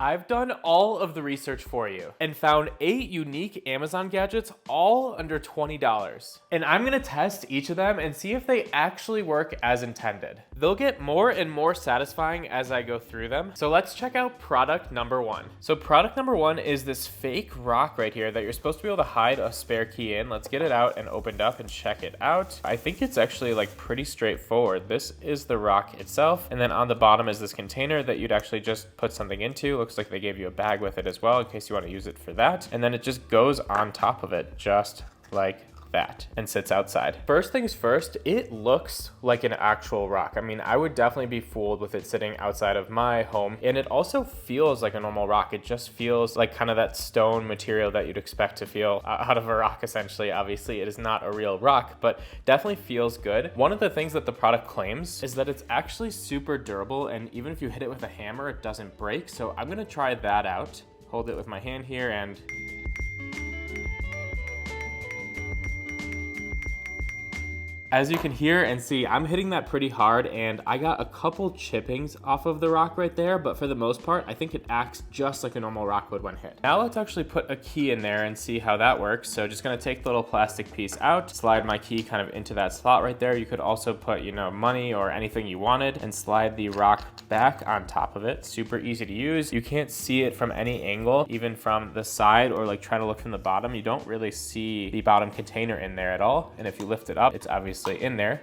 I've done all of the research for you and found 8 unique Amazon gadgets all under $20. And I'm gonna test each of them and see if they actually work as intended. They'll get more and more satisfying as I go through them. So let's check out product number 1. So product number 1 is this fake rock right here that you're supposed to be able to hide a spare key in. Let's get it out and opened up and check it out. I think it's actually like pretty straightforward. This is the rock itself. And then on the bottom is this container that you'd actually just put something into. Looks like they gave you a bag with it as well in case you want to use it for that. And then it just goes on top of it just like that and sits outside. First things first, it looks like an actual rock. I mean, I would definitely be fooled with it sitting outside of my home. And it also feels like a normal rock. It just feels like kind of that stone material that you'd expect to feel out of a rock, essentially. Obviously, it is not a real rock, but definitely feels good. One of the things that the product claims is that it's actually super durable, and even if you hit it with a hammer, it doesn't break. So I'm gonna try that out. Hold it with my hand here and as you can hear and see, I'm hitting that pretty hard, and I got a couple chippings off of the rock right there, but for the most part, I think it acts just like a normal rock would when hit. Now let's actually put a key in there and see how that works. So just gonna take the little plastic piece out, slide my key kind of into that slot right there. You could also put, money or anything you wanted, and slide the rock back on top of it. Super easy to use. You can't see it from any angle, even from the side or like try to look from the bottom. You don't really see the bottom container in there at all. And if you lift it up, it's obviously in there.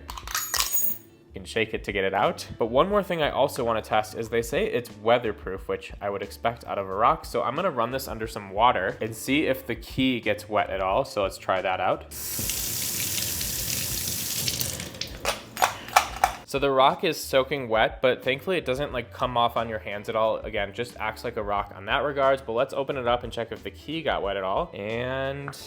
You can shake it to get it out. But one more thing I also want to test is they say it's weatherproof, which I would expect out of a rock. So I'm gonna run this under some water and see if the key gets wet at all. So let's try that out. So the rock is soaking wet, but thankfully it doesn't like come off on your hands at all. Again, just acts like a rock on that regards. But let's open it up and check if the key got wet at all. And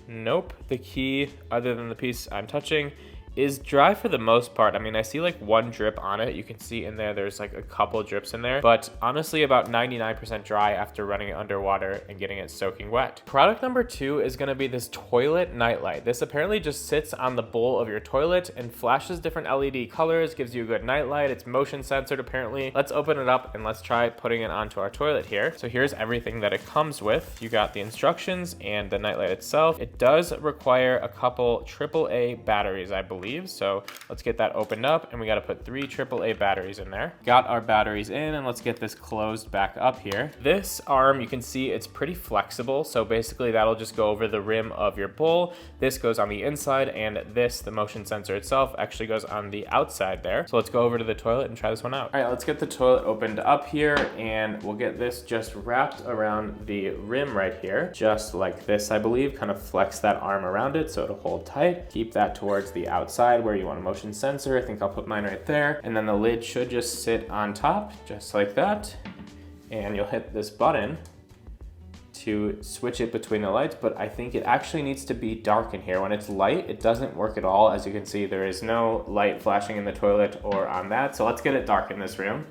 nope, the key, other than the piece I'm touching, is dry for the most part. I mean, I see like one drip on it. You can see in there's like a couple drips in there, but honestly about 99% dry after running it underwater and getting it soaking wet. Product number 2 is gonna be this toilet nightlight. This apparently just sits on the bowl of your toilet and flashes different LED colors, gives you a good nightlight. It's motion censored apparently. Let's open it up and let's try putting it onto our toilet here. So here's everything that it comes with. You got the instructions and the nightlight itself. It does require a couple AAA batteries, I believe. So let's get that opened up, and we got to put 3 AAA batteries in there. Got our batteries in, and let's get this closed back up here. This arm, you can see it's pretty flexible. So basically that'll just go over the rim of your bowl. This goes on the inside, and this, the motion sensor itself, actually goes on the outside there. So let's go over to the toilet and try this one out. All right, let's get the toilet opened up here, and we'll get this just wrapped around the rim right here, just like this, I believe. Kind of flex that arm around it so it'll hold tight. Keep that towards the outside where you want a motion sensor. I think I'll put mine right there. And then the lid should just sit on top, just like that. And you'll hit this button to switch it between the lights, but I think it actually needs to be dark in here. When it's light, it doesn't work at all. As you can see, there is no light flashing in the toilet or on that. So let's get it dark in this room.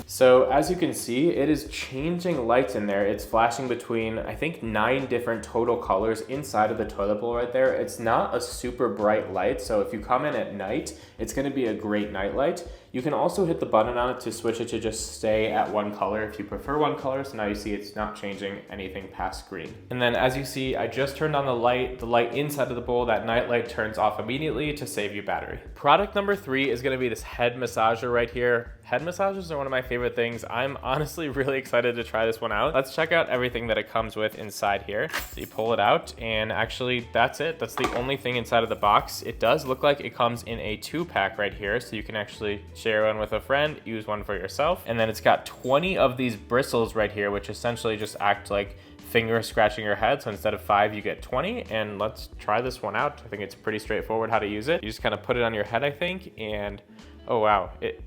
So as you can see, it is changing lights in there. It's flashing between, I think, 9 different total colors inside of the toilet bowl right there. It's not a super bright light, so if you come in at night, it's gonna be a great night light. You can also hit the button on it to switch it to just stay at one color if you prefer one color. So now you see it's not changing anything past green. And then as you see, I just turned on the light inside of the bowl. That night light turns off immediately to save you battery. Product number 3 is gonna be this head massager right here. Head massagers are one of my favorite things. I'm honestly really excited to try this one out. Let's check out everything that it comes with inside here. So you pull it out, and actually that's it. That's the only thing inside of the box. It does look like it comes in a 2-pack right here, so you can actually share one with a friend, use one for yourself. And then it's got 20 of these bristles right here, which essentially just act like finger scratching your head. So instead of 5, you get 20. And let's try this one out. I think it's pretty straightforward how to use it. You just kind of put it on your head, I think, and oh wow, it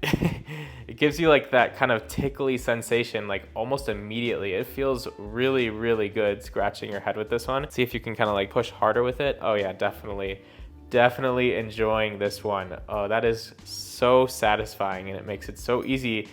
it gives you like that kind of tickly sensation like almost immediately. It feels really, really good scratching your head with this one. See if you can kind of like push harder with it. Oh yeah, definitely enjoying this one. Oh, that is so satisfying, and it makes it so easy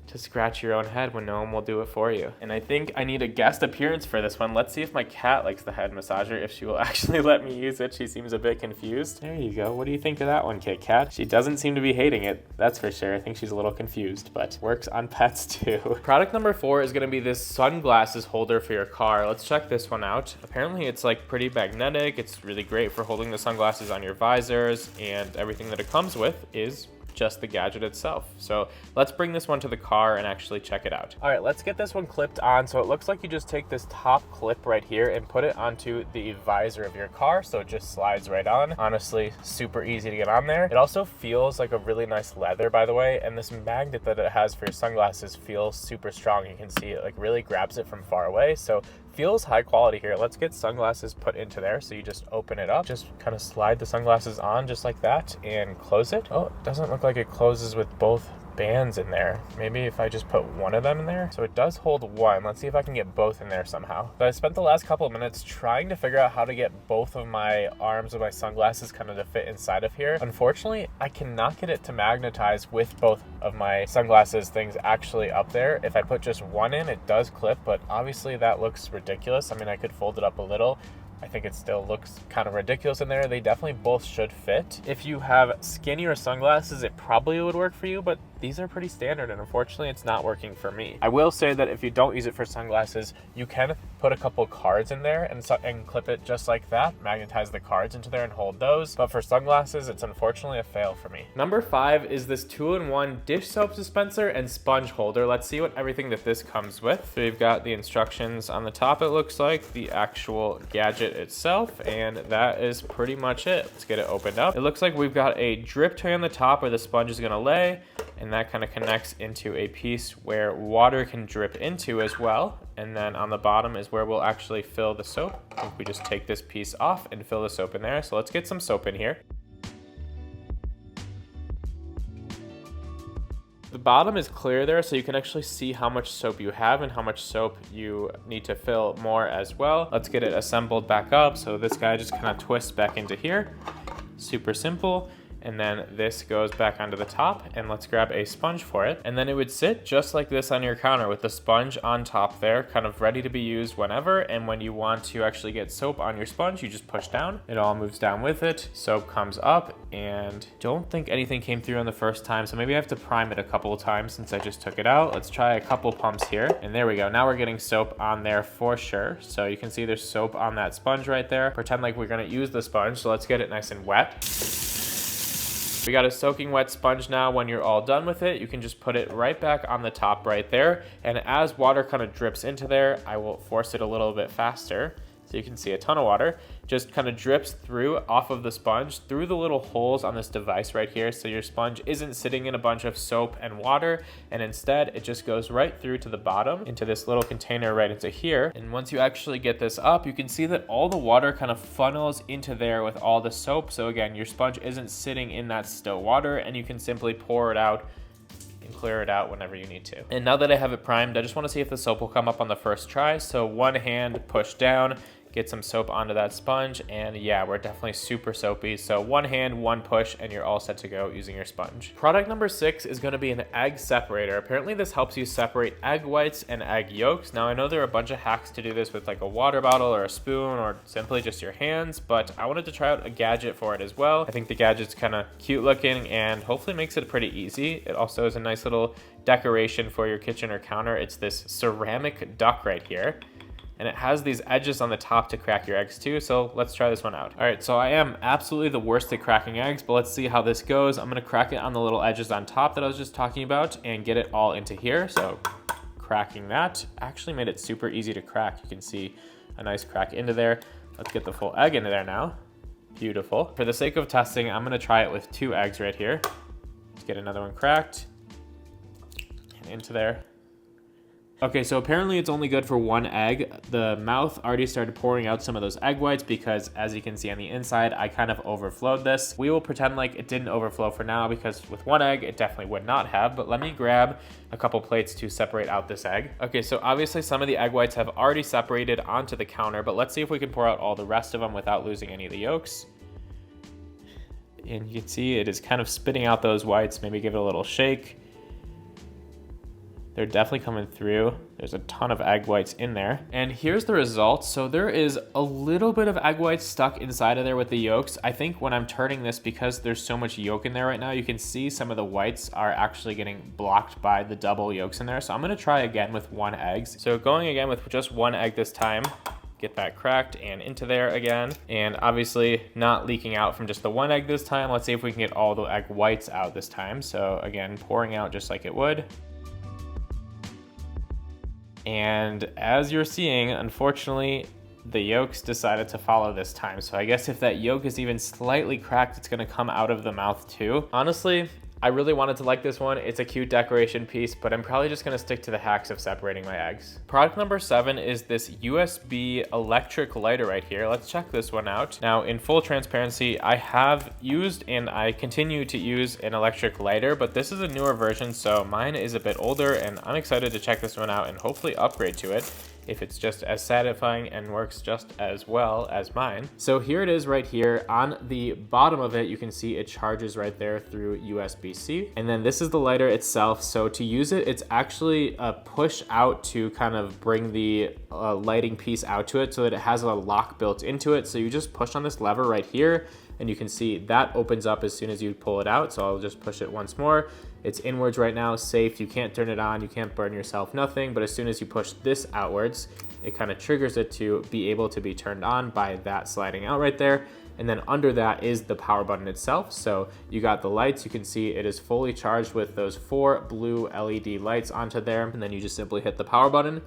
to scratch your own head when no one will do it for you. And I think I need a guest appearance for this one. Let's see if my cat likes the head massager, if she will actually let me use it. She seems a bit confused. There you go. What do you think of that one, Kit Kat? She doesn't seem to be hating it, that's for sure. I think she's a little confused, but works on pets too. Product number 4 is gonna be this sunglasses holder for your car. Let's check this one out. Apparently it's like pretty magnetic. It's really great for holding the sunglasses on your visors, and everything that it comes with is just the gadget itself. So let's bring this one to the car and actually check it out. All right, let's get this one clipped on. So it looks like you just take this top clip right here and put it onto the visor of your car. So it just slides right on. Honestly, super easy to get on there. It also feels like a really nice leather, by the way. And this magnet that it has for your sunglasses feels super strong. You can see it like really grabs it from far away. So feels high quality here. Let's get sunglasses put into there. So you just open it up, just kind of slide the sunglasses on just like that and close it. Oh, it doesn't look like it closes with both bands in there. Maybe if I just put one of them in there. So it does hold one. Let's see if I can get both in there somehow. So I spent the last couple of minutes trying to figure out how to get both of my arms of my sunglasses kind of to fit inside of here. Unfortunately, I cannot get it to magnetize with both of my sunglasses things actually up there. If I put just one in, it does clip, but obviously that looks ridiculous. I mean, I could fold it up a little. I think it still looks kind of ridiculous in there. They definitely both should fit. If you have skinnier sunglasses, it probably would work for you, but these are pretty standard, and unfortunately it's not working for me. I will say that if you don't use it for sunglasses, you can put a couple cards in there and clip it just like that, magnetize the cards into there and hold those. But for sunglasses, it's unfortunately a fail for me. Number 5 is this 2-in-1 dish soap dispenser and sponge holder. Let's see what everything that this comes with. So you've got the instructions on the top, it looks like, the actual gadget itself, and that is pretty much it. Let's get it opened up. It looks like we've got a drip tray on the top where the sponge is gonna lay, and that kind of connects into a piece where water can drip into as well. And then on the bottom is where we'll actually fill the soap. I think we just take this piece off and fill the soap in there. So let's get some soap in here. The bottom is clear there, so you can actually see how much soap you have and how much soap you need to fill more as well. Let's get it assembled back up. So this guy just kind of twists back into here. Super simple. And then this goes back onto the top, and let's grab a sponge for it. And then it would sit just like this on your counter with the sponge on top there, kind of ready to be used whenever. And when you want to actually get soap on your sponge, you just push down. It all moves down with it. Soap comes up, and don't think anything came through on the first time. So maybe I have to prime it a couple of times since I just took it out. Let's try a couple pumps here. And there we go. Now we're getting soap on there for sure. So you can see there's soap on that sponge right there. Pretend like we're gonna use the sponge. So let's get it nice and wet. We got a soaking wet sponge now. When you're all done with it, you can just put it right back on the top right there. And as water kind of drips into there, I will force it a little bit faster. So you can see a ton of water just kind of drips through off of the sponge through the little holes on this device right here. So your sponge isn't sitting in a bunch of soap and water, and instead it just goes right through to the bottom into this little container right into here. And once you actually get this up, you can see that all the water kind of funnels into there with all the soap. So again, your sponge isn't sitting in that still water, and you can simply pour it out and clear it out whenever you need to. And now that I have it primed, I just want to see if the soap will come up on the first try. So one hand push down, get some soap onto that sponge, and yeah, we're definitely super soapy. So one hand, one push, and you're all set to go using your sponge. Product number 6 is going to be an egg separator. Apparently this helps you separate egg whites and egg yolks. Now I know there are a bunch of hacks to do this with like a water bottle or a spoon or simply just your hands, but I wanted to try out a gadget for it as well. I think the gadget's kind of cute looking and hopefully makes it pretty easy. It also is a nice little decoration for your kitchen or counter. It's this ceramic duck right here, and it has these edges on the top to crack your eggs too. So let's try this one out. All right, so I am absolutely the worst at cracking eggs, but let's see how this goes. I'm gonna crack it on the little edges on top that I was just talking about and get it all into here. So cracking that actually made it super easy to crack. You can see a nice crack into there. Let's get the full egg into there now. Beautiful. For the sake of testing, I'm gonna try it with 2 eggs right here. Let's get another one cracked and into there. Okay, so apparently it's only good for 1 egg. The mouth already started pouring out some of those egg whites because, as you can see on the inside, I kind of overflowed this. We will pretend like it didn't overflow for now because with 1 egg, it definitely would not have, but let me grab a couple plates to separate out this egg. Okay, so obviously some of the egg whites have already separated onto the counter, but let's see if we can pour out all the rest of them without losing any of the yolks. And you can see it is kind of spitting out those whites. Maybe give it a little shake. They're definitely coming through. There's a ton of egg whites in there. And here's the results. So there is a little bit of egg whites stuck inside of there with the yolks. I think when I'm turning this, because there's so much yolk in there right now, you can see some of the whites are actually getting blocked by the double yolks in there. So I'm gonna try again with 1 egg. So going again with just 1 egg this time. Get that cracked and into there again. And obviously not leaking out from just the 1 egg this time. Let's see if we can get all the egg whites out this time. So again, pouring out just like it would. And as you're seeing, unfortunately, the yolks decided to follow this time. So I guess if that yolk is even slightly cracked, it's gonna come out of the mouth too. Honestly, I really wanted to like this one. It's a cute decoration piece, but I'm probably just gonna stick to the hacks of separating my eggs. Product number 7 is this USB electric lighter right here. Let's check this one out. Now, in full transparency, I have used and I continue to use an electric lighter, but this is a newer version, so mine is a bit older, and I'm excited to check this one out and hopefully upgrade to it if it's just as satisfying and works just as well as mine. So here it is right here. On the bottom of it, you can see it charges right there through USB-C. And then this is the lighter itself. So to use it, it's actually a push out to kind of bring the lighting piece out to it so that it has a lock built into it. So you just push on this lever right here, and you can see that opens up as soon as you pull it out. So I'll just push it once more. It's inwards right now, safe. You can't turn it on, you can't burn yourself, nothing. But as soon as you push this outwards, it kind of triggers it to be able to be turned on by that sliding out right there. And then under that is the power button itself. So you got the lights, you can see it is fully charged with those 4 blue LED lights onto there. And then you just simply hit the power button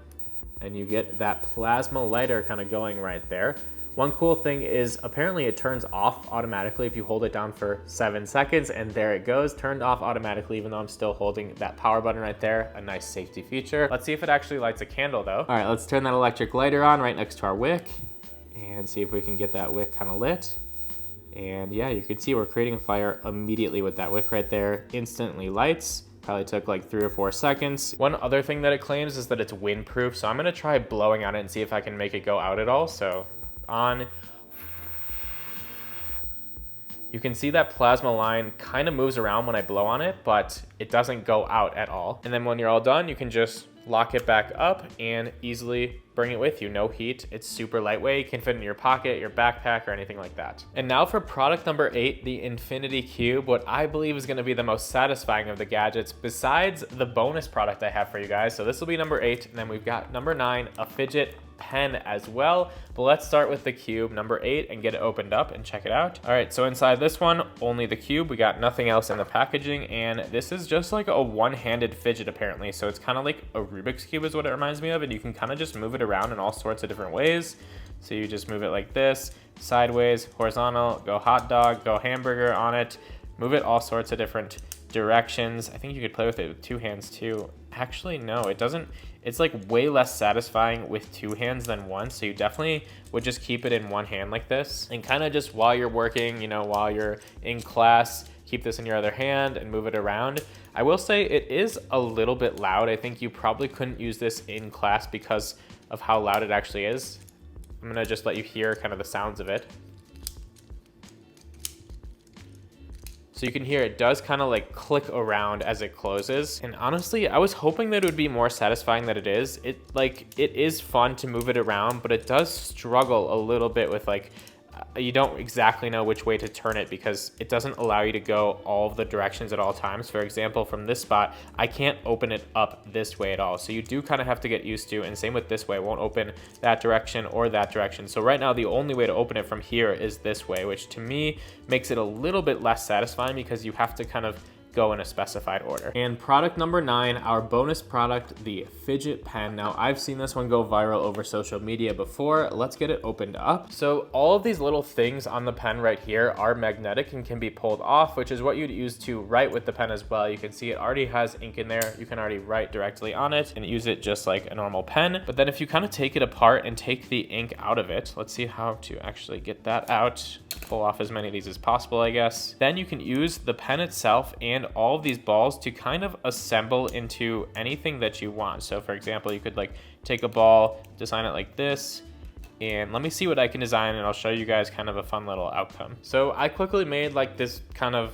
and you get that plasma lighter kind of going right there. One cool thing is apparently it turns off automatically if you hold it down for 7 seconds, and there it goes, turned off automatically even though I'm still holding that power button right there. A nice safety feature. Let's see if it actually lights a candle though. All right, let's turn that electric lighter on right next to our wick and see if we can get that wick kind of lit. And yeah, you can see we're creating a fire immediately with that wick right there. Instantly lights. Probably took like 3 or 4 seconds. One other thing that it claims is that it's windproof, so I'm gonna try blowing on it and see if I can make it go out at all. So on. You can see that plasma line kind of moves around when I blow on it, but it doesn't go out at all. And then when you're all done, you can just lock it back up and easily bring it with you. No heat, it's super lightweight, can fit in your pocket, your backpack, or anything like that. And now for product number 8, the Infinity Cube, what I believe is gonna be the most satisfying of the gadgets besides the bonus product I have for you guys. So this will be number 8, and then we've got number 9, a Fidget Pen as well. But let's start with the cube, number 8, and get it opened up and check it out. All right, so inside this one, only the cube. We got nothing else in the packaging, and this is just like a one-handed fidget apparently. So it's kind of like a Rubik's Cube is what it reminds me of, and you can kind of just move it around in all sorts of different ways. So you just move it like this, sideways, horizontal, go hot dog, go hamburger on it, move it all sorts of different directions. I think you could play with it with 2 hands too. Actually, no, it doesn't. It's like way less satisfying with 2 hands than 1. So you definitely would just keep it in 1 hand like this, and kind of just while you're working, you know, while you're in class, keep this in your other hand and move it around. I will say it is a little bit loud. I think you probably couldn't use this in class because of how loud it actually is. I'm gonna just let you hear kind of the sounds of it. So you can hear it does kind of like click around as it closes. And honestly, I was hoping that it would be more satisfying than it is. It is fun to move it around, but it does struggle a little bit with like, you don't exactly know which way to turn it because it doesn't allow you to go all of the directions at all times. For example, from this spot, I can't open it up this way at all. So you do kind of have to get used to, and same with this way, it won't open that direction or that direction. So right now, the only way to open it from here is this way, which to me makes it a little bit less satisfying because you have to kind of go in a specified order. And product number 9, our bonus product, the Fidget Pen. Now, I've seen this one go viral over social media before. Let's get it opened up. So all of these little things on the pen right here are magnetic and can be pulled off, which is what you'd use to write with the pen as well. You can see it already has ink in there. You can already write directly on it and use it just like a normal pen. But then if you kind of take it apart and take the ink out of it, let's see how to actually get that out. Pull off as many of these as possible, I guess. Then you can use the pen itself and all of these balls to kind of assemble into anything that you want. So for example, you could like take a ball, design it like this, and let me see what I can design and I'll show you guys kind of a fun little outcome. So I quickly made like this kind of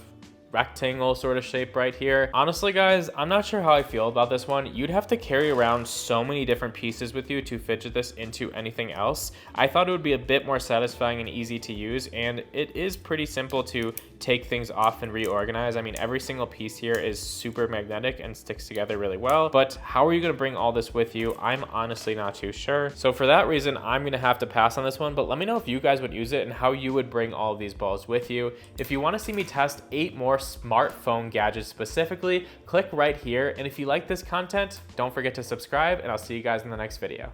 rectangle sort of shape right here. Honestly, guys, I'm not sure how I feel about this one. You'd have to carry around so many different pieces with you to fidget this into anything else. I thought it would be a bit more satisfying and easy to use, and it is pretty simple to take things off and reorganize. I mean, every single piece here is super magnetic and sticks together really well, but how are you going to bring all this with you? I'm honestly not too sure. So for that reason, I'm going to have to pass on this one, but let me know if you guys would use it and how you would bring all of these balls with you. If you want to see me test 8 more smartphone gadgets specifically, click right here. And if you like this content, don't forget to subscribe, and I'll see you guys in the next video.